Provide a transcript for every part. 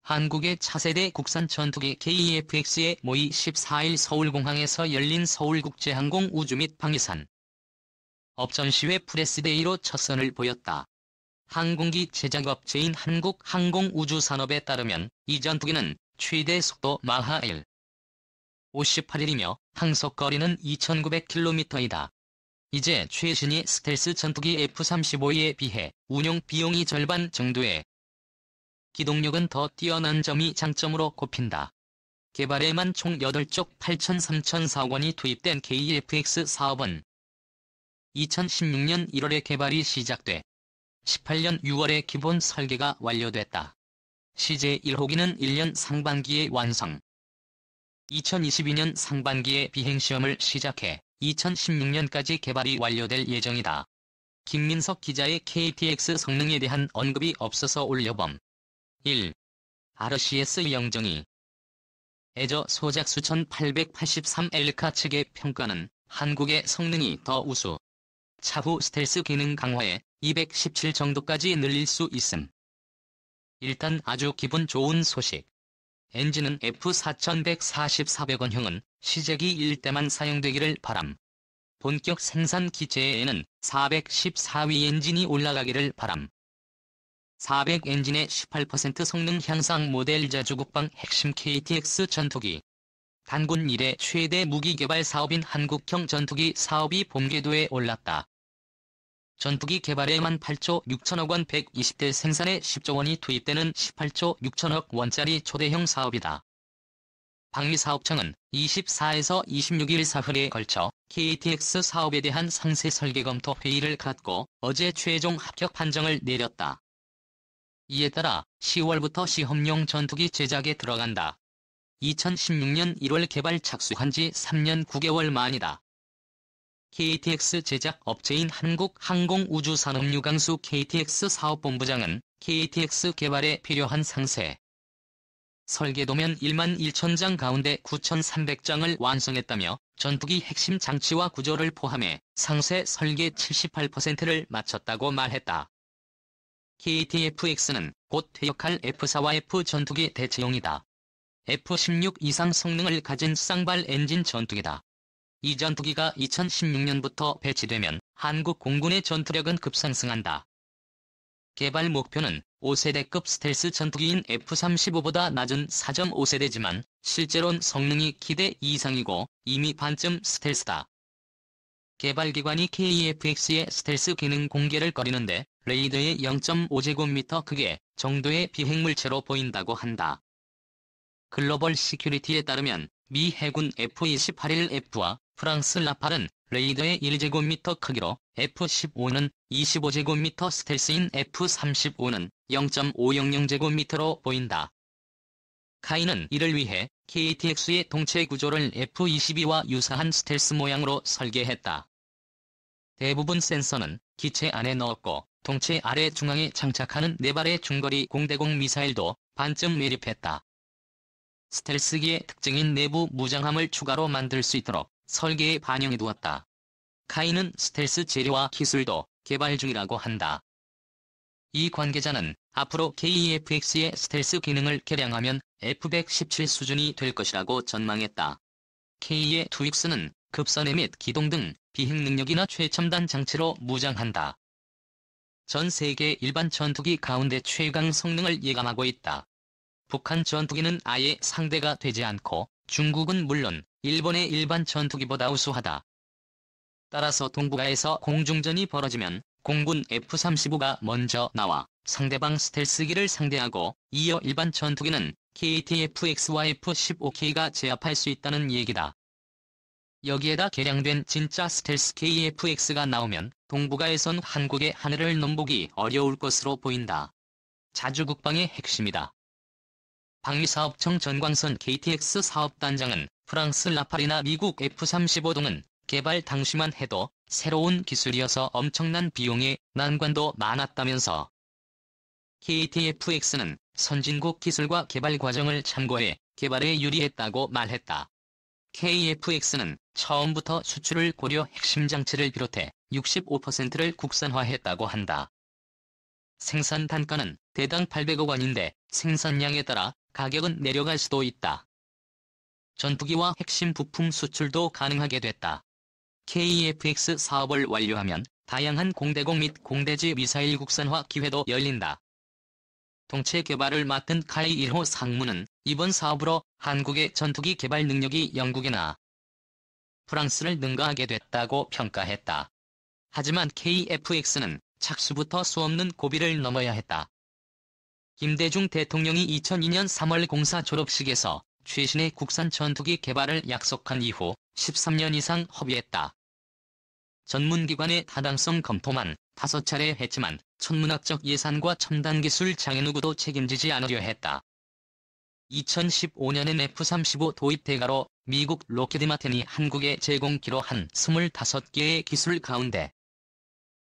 한국의 차세대 국산 전투기 KEFX의 모의 14일 서울공항에서 열린 서울국제항공 우주 및 방위산 업전시회 프레스데이로 첫 선을 보였다. 항공기 제작업체인 한국항공우주산업에 따르면 이 전투기는 최대 속도 마하 1. 58이며 항속거리는 2,900km이다. 이제 최신의 스텔스 전투기 F-35에 비해 운용 비용이 절반 정도에 기동력은 더 뛰어난 점이 장점으로 꼽힌다. 개발에만 총 8쪽 8,304억 원이 투입된 KEFX 사업은 2016년 1월에 개발이 시작돼 18년 6월에 기본 설계가 완료됐다. 시제 1호기는 1년 상반기에 완성. 2022년 상반기에 비행시험을 시작해 2016년까지 개발이 완료될 예정이다. 김민석 기자의 KTX 성능에 대한 언급이 없어서 올려봄. 1. RCS 영정이 애저 소작수 1883L카 측의 평가는 한국의 성능이 더 우수. 차후 스텔스 기능 강화에 217 정도까지 늘릴 수 있음. 일단 아주 기분 좋은 소식. 엔진은 F414400원형은 시제기 1대만 사용되기를 바람. 본격 생산 기체에는 414위 엔진이 올라가기를 바람. 400 엔진의 18% 성능 향상 모델 자주국방 핵심 KTX 전투기. 단군 이래 최대 무기 개발 사업인 한국형 전투기 사업이 본궤도에 올랐다. 전투기 개발에만 8조 6천억 원 120대 생산에 10조 원이 투입되는 18조 6천억 원짜리 초대형 사업이다. 방위사업청은 24에서 26일 사흘에 걸쳐 KTX 사업에 대한 상세 설계 검토 회의를 갖고 어제 최종 합격 판정을 내렸다. 이에 따라 10월부터 시험용 전투기 제작에 들어간다. 2016년 1월 개발 착수한 지 3년 9개월 만이다. KTX 제작 업체인 한국항공우주산업 유강수 KTX 사업본부장은 KTX 개발에 필요한 상세 설계도면 1만 1천장 가운데 9,300장을 완성했다며 전투기 핵심 장치와 구조를 포함해 상세 설계 78%를 마쳤다고 말했다. KTFX는 곧 퇴역할 F4와 F 전투기 대체용이다. F-16 이상 성능을 가진 쌍발 엔진 전투기다. 이 전투기가 2016년부터 배치되면 한국 공군의 전투력은 급상승한다. 개발 목표는 5세대급 스텔스 전투기인 F-35보다 낮은 4.5세대지만 실제론 성능이 기대 이상이고 이미 반쯤 스텔스다. 개발기관이 KEFX의 스텔스 기능 공개를 꺼리는데 레이더의 0.5제곱미터 크기 정도의 비행물체로 보인다고 한다. 글로벌 시큐리티에 따르면 미 해군 F-28F와 프랑스 라팔은 레이더의 1제곱미터 크기로 F-15는 25제곱미터 스텔스인 F-35는 0.500제곱미터로 보인다. 카이는 이를 위해 KTX의 동체 구조를 F-22와 유사한 스텔스 모양으로 설계했다. 대부분 센서는 기체 안에 넣었고 동체 아래 중앙에 장착하는 4발의 중거리 공대공 미사일도 반쯤 매립했다. 스텔스기의 특징인 내부 무장함을 추가로 만들 수 있도록 설계에 반영해두었다. 카이는 스텔스 재료와 기술도 개발 중이라고 한다. 이 관계자는 앞으로 KEFX의 스텔스 기능을 개량하면 F-117 수준이 될 것이라고 전망했다. K의 투익스는 급선회 및 기동 등 비행 능력이나 최첨단 장치로 무장한다. 전 세계 일반 전투기 가운데 최강 성능을 예감하고 있다. 북한 전투기는 아예 상대가 되지 않고 중국은 물론 일본의 일반 전투기보다 우수하다. 따라서 동북아에서 공중전이 벌어지면 공군 F-35가 먼저 나와 상대방 스텔스기를 상대하고 이어 일반 전투기는 KTFX와 F-15K가 제압할 수 있다는 얘기다. 여기에다 개량된 진짜 스텔스 KEFX가 나오면 동북아에선 한국의 하늘을 넘보기 어려울 것으로 보인다. 자주국방의 핵심이다. 방위사업청 전광선 KTX 사업단장은 프랑스 라팔이나 미국 F-35 등은 개발 당시만 해도 새로운 기술이어서 엄청난 비용에 난관도 많았다면서 KTFX는 선진국 기술과 개발 과정을 참고해 개발에 유리했다고 말했다. KFX는 처음부터 수출을 고려 핵심 장치를 비롯해 65%를 국산화했다고 한다. 생산 단가는 대당 800억 원인데 생산량에 따라 가격은 내려갈 수도 있다. 전투기와 핵심 부품 수출도 가능하게 됐다. KF-X 사업을 완료하면 다양한 공대공 및 공대지 미사일 국산화 기회도 열린다. 동체 개발을 맡은 카이 1호 상무는 이번 사업으로 한국의 전투기 개발 능력이 영국이나 프랑스를 능가하게 됐다고 평가했다. 하지만 KF-X는 착수부터 수없는 고비를 넘어야 했다. 김대중 대통령이 2002년 3월 공사 졸업식에서 최신의 국산 전투기 개발을 약속한 이후 13년 이상 허비했다. 전문기관의 타당성 검토만 5차례 했지만 천문학적 예산과 첨단 기술 장애 누구도 책임지지 않으려 했다. 2015년엔 F-35 도입 대가로 미국 로키드 마틴이 한국에 제공키로 한 25개의 기술 가운데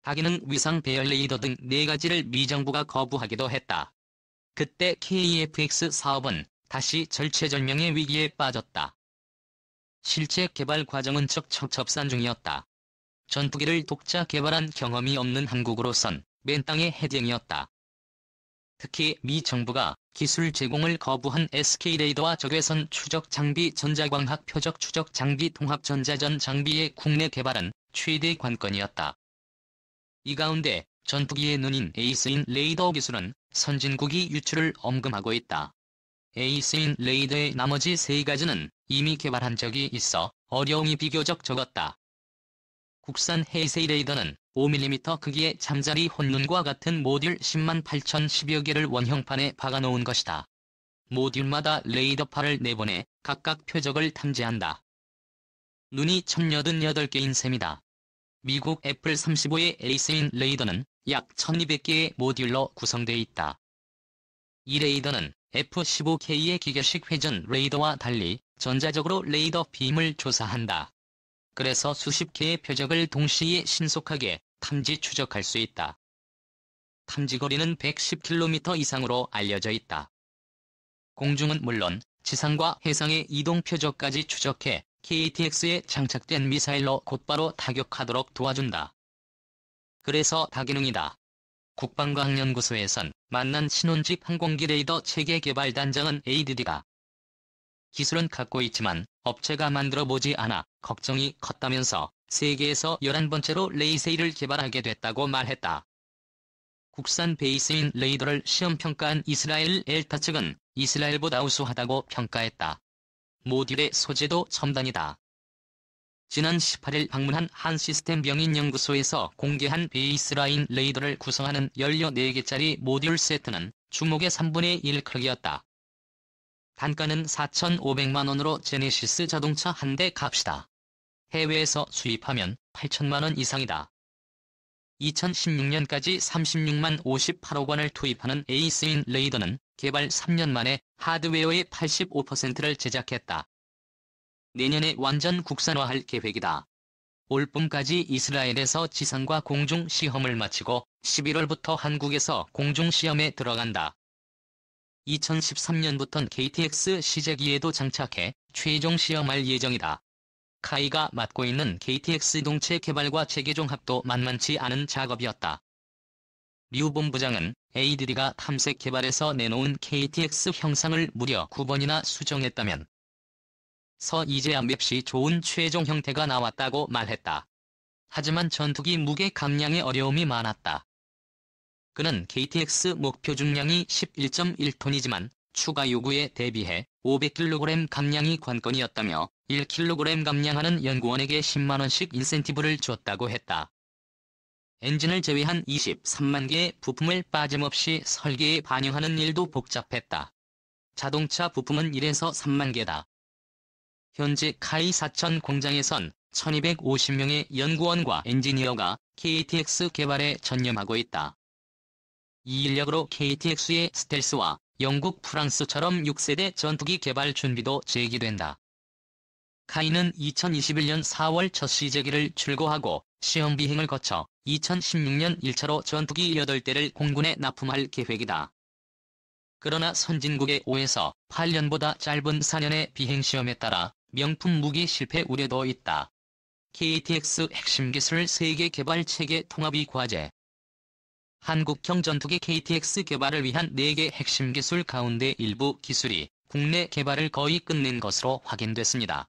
다기능 위상 배열 레이더 등 4가지를 미 정부가 거부하기도 했다. 그때 KF-X 사업은 다시 절체절명의 위기에 빠졌다. 실제 개발 과정은 척척첩산 중이었다. 전투기를 독자 개발한 경험이 없는 한국으로선 맨땅의 헤딩이었다. 특히 미 정부가 기술 제공을 거부한 SK 레이더와 적외선 추적 장비 전자광학 표적 추적 장비 통합 전자전 장비의 국내 개발은 최대 관건이었다. 이 가운데 전투기의 눈인 에이스인 레이더 기술은 선진국이 유출을 엄금하고 있다. 에이스인 레이더의 나머지 3가지는 이미 개발한 적이 있어 어려움이 비교적 적었다. 국산 헤이세이 레이더는 5mm 크기의 잠자리 혼눈과 같은 모듈 108,010여 개를 원형판에 박아놓은 것이다. 모듈마다 레이더파를 내보내 각각 표적을 탐지한다. 눈이 1088개인 셈이다. 미국 애플 35의 에이스인 레이더는 약 1200개의 모듈로 구성되어 있다. 이 레이더는 F-15K의 기계식 회전 레이더와 달리 전자적으로 레이더 빔을 조사한다. 그래서 수십 개의 표적을 동시에 신속하게 탐지 추적할 수 있다. 탐지거리는 110km 이상으로 알려져 있다. 공중은 물론 지상과 해상의 이동 표적까지 추적해 KTX에 장착된 미사일로 곧바로 타격하도록 도와준다. 그래서 다기능이다. 국방과학연구소에선 만난 신혼집 항공기 레이더 체계 개발 단장은 ADD가 기술은 갖고 있지만 업체가 만들어보지 않아 걱정이 컸다면서 세계에서 11번째로 레이세이를 개발하게 됐다고 말했다. 국산 베이스인 레이더를 시험평가한 이스라엘 엘타 측은 이스라엘보다 우수하다고 평가했다. 모듈의 소재도 첨단이다. 지난 18일 방문한 한 시스템 병인 연구소에서 공개한 베이스라인 레이더를 구성하는 연료 4개짜리 모듈 세트는 주목의 3분의 1 크기였다. 단가는 4,500만 원으로 제네시스 자동차 한 대 값이다. 해외에서 수입하면 8천만 원 이상이다. 2016년까지 36만 58억 원을 투입하는 에이스인 레이더는 개발 3년 만에 하드웨어의 85%를 제작했다. 내년에 완전 국산화할 계획이다. 올봄까지 이스라엘에서 지상과 공중 시험을 마치고 11월부터 한국에서 공중 시험에 들어간다. 2013년부터는 KTX 시제기에도 장착해 최종 시험할 예정이다. 카이가 맡고 있는 KTX 동체 개발과 체계종합도 만만치 않은 작업이었다. 류 본부장은 ADD가 탐색 개발에서 내놓은 KTX 형상을 무려 9번이나 수정했다면 이제야 맵시 좋은 최종 형태가 나왔다고 말했다. 하지만 전투기 무게 감량에 어려움이 많았다. 그는 KTX 목표 중량이 11.1톤이지만 추가 요구에 대비해 500kg 감량이 관건이었다며 1kg 감량하는 연구원에게 10만 원씩 인센티브를 줬다고 했다. 엔진을 제외한 23만 개의 부품을 빠짐없이 설계에 반영하는 일도 복잡했다. 자동차 부품은 1에서 3만 개다. 현재 카이 사천 공장에선 1250명의 연구원과 엔지니어가 KTX 개발에 전념하고 있다. 이 인력으로 KTX의 스텔스와 영국, 프랑스처럼 6세대 전투기 개발 준비도 제기된다. 카이는 2021년 4월 첫 시제기를 출고하고 시험 비행을 거쳐 2016년 1차로 전투기 8대를 공군에 납품할 계획이다. 그러나 선진국의 5에서 8년보다 짧은 4년의 비행시험에 따라 명품 무기 실패 우려도 있다. KTX 핵심 기술 세계 개발 체계 통합이 과제. 한국형 전투기 KTX 개발을 위한 4개 핵심 기술 가운데 일부 기술이 국내 개발을 거의 끝낸 것으로 확인됐습니다.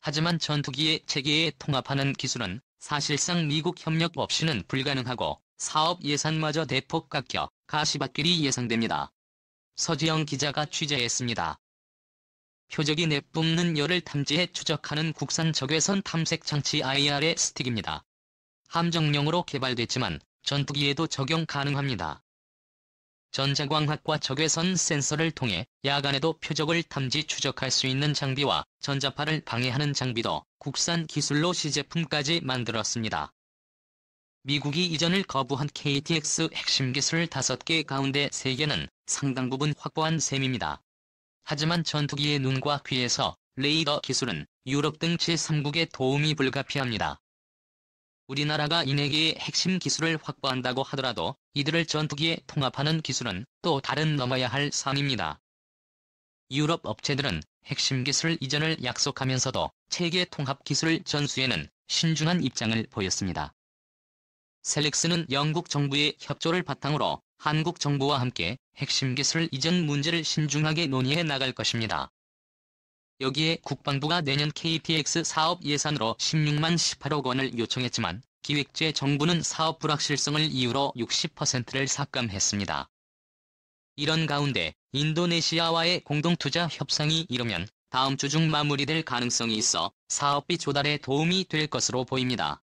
하지만 전투기의 체계에 통합하는 기술은 사실상 미국 협력 없이는 불가능하고 사업 예산마저 대폭 깎여 가시밭길이 예상됩니다. 서지영 기자가 취재했습니다. 표적이 내뿜는 열을 탐지해 추적하는 국산 적외선 탐색 장치 IR의 스틱입니다. 함정용으로 개발됐지만 전투기에도 적용 가능합니다. 전자광학과 적외선 센서를 통해 야간에도 표적을 탐지 추적할 수 있는 장비와 전자파를 방해하는 장비도 국산 기술로 시제품까지 만들었습니다. 미국이 이전을 거부한 KTX 핵심 기술 5개 가운데 3개는 상당 부분 확보한 셈입니다. 하지만 전투기의 눈과 귀에서 레이더 기술은 유럽 등 제3국의 도움이 불가피합니다. 우리나라가 이 4개의 핵심 기술을 확보한다고 하더라도 이들을 전투기에 통합하는 기술은 또 다른 넘어야 할 산입니다. 유럽 업체들은 핵심 기술 이전을 약속하면서도 체계 통합 기술 전수에는 신중한 입장을 보였습니다. 셀릭스는 영국 정부의 협조를 바탕으로 한국 정부와 함께 핵심 기술 이전 문제를 신중하게 논의해 나갈 것입니다. 여기에 국방부가 내년 KTX 사업 예산으로 16만 18억 원을 요청했지만 기획재 정부는 사업 불확실성을 이유로 60%를 삭감했습니다. 이런 가운데 인도네시아와의 공동투자 협상이 이루면 다음 주 중 마무리될 가능성이 있어 사업비 조달에 도움이 될 것으로 보입니다.